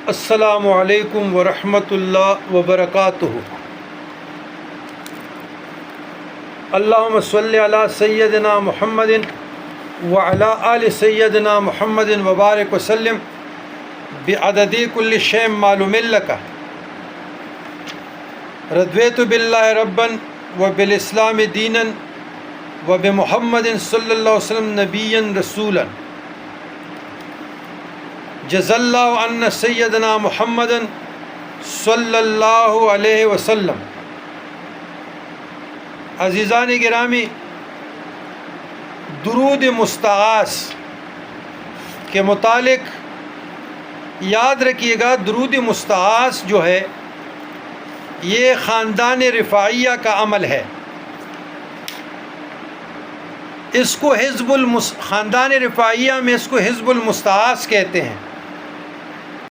السلام علیکم ورحمۃ اللہ وبرکاتہ۔ اللہم صلی علی سیدنا محمد وعلی آل سیدنا محمد وبارک وسلم بعدد کل شیء معلوم لک۔ رضیت باللہ ربا وبالاسلام دینا وبمحمد صلی اللہ علیہ وسلم نبیا رسولا۔ جزا اللہ عنا سیدنا محمد صلی اللہ علیہ وسلم۔ عزیزان گرامی، درود مستعاذ کے متعلق یاد رکھیے گا، درود مستعاذ جو ہے یہ خاندان رفاعیہ کا عمل ہے۔ اس کو خاندان رفاعیہ میں اس کو حزب المستعاذ کہتے ہیں۔